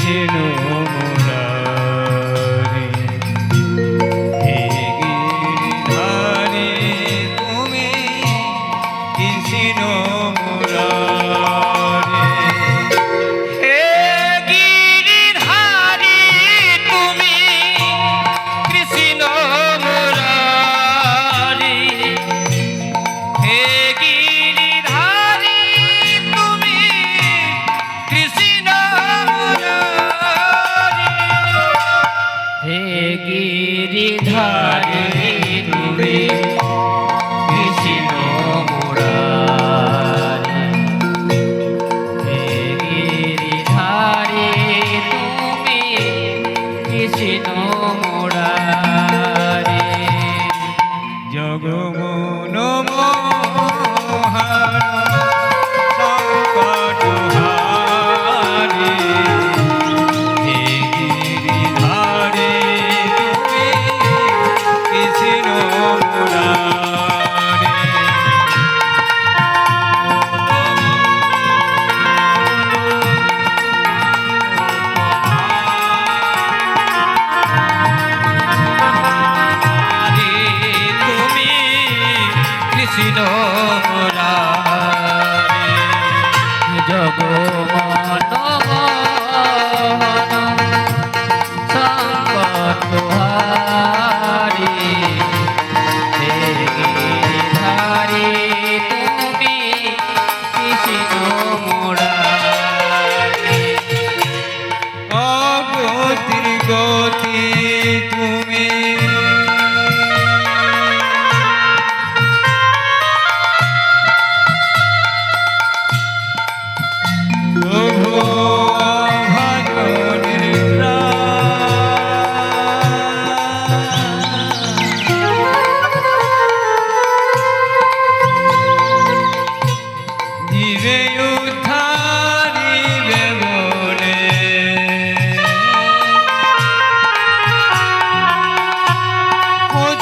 কৃষ্ণ মুরারি হে গিরিধারী তুমি কৃষ্ণ মুরারি হে গিরিধারী তুমি কৃষ্ণ মুরারি হে গিরিধারী তুমি কৃষ্ণ মুরারি হে গিরিধারী তুমি কৃষ্ণ মুরারি হে গিরিধারী তুমি কৃষ্ণ মুরারি জগমোহন মোহন সংকটহারি হে গিরিধারী তুমি কৃষ্ণ মুরারি তুমি কৃষ্ণ মুরারি জগমোহন সংকটহারি হে গিরিধারী তুমি কৃষ্ণ মুরারি অগতির গতি তুমি প্রভু অভাগনের জীবে উদ্ধারিবে বলে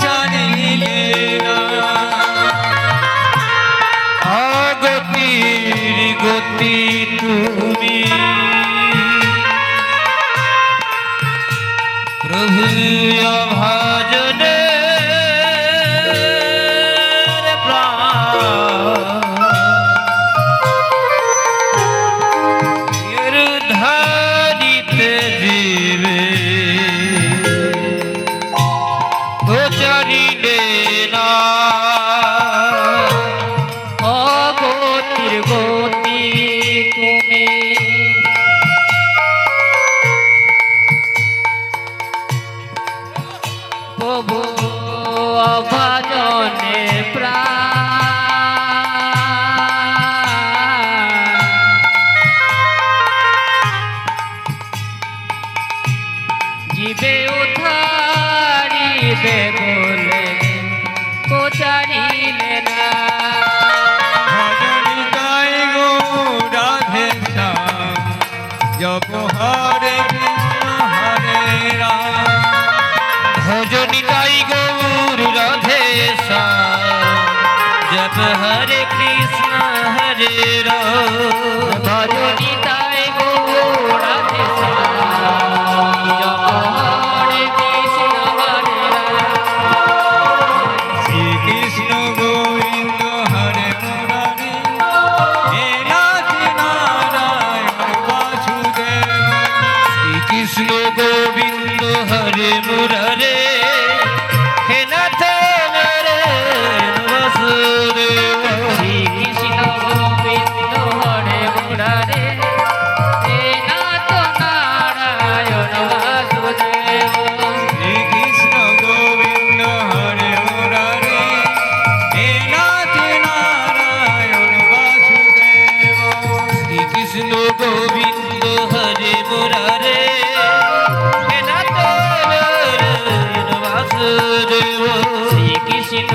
জানিলে না অগতির গতি তুমি প্রভু অভাজনে ধারিতে জীবে গোচরিলে না অগতির গতি তুমি প্রভু অভাজনে প্রাণ জীবে উদ্ধারিবে বলে কোচারিলে না ভজনি গাই গো রাধে শ্যাম জপ হরে কৃষ্ণ হরে রাম ভজনি তাই গৌর রাধে শ্যাম জপ হরে কৃষ্ণ হরে রাম ভজনি তাই গৌর রাধে শ্যাম জপ হরে কৃষ্ণ হরে রাম শ্রীকৃষ্ণ গোবিন্দ হরে মুরারি হে নাথ নারায়ণ বাসুদেব শ্রীকৃষ্ণ গোবিন্দ হরে মুরারে হে নাথ নারায়ণ বাসুদেব শ্রীকৃষ্ণ গোবিন্দ হরে মুরারে হে নাথ নারায়ণ বাসুদেব শ্রীকৃষ্ণ গোবিন্দ হরে মুরারি হে নাথ নারায়ণ বাসুদেব শ্রীকৃষ্ণ গোবিন্দ হরে মুরারে হে নাথ নারায়ণ বাসুদেব শ্রীকৃষ্ণ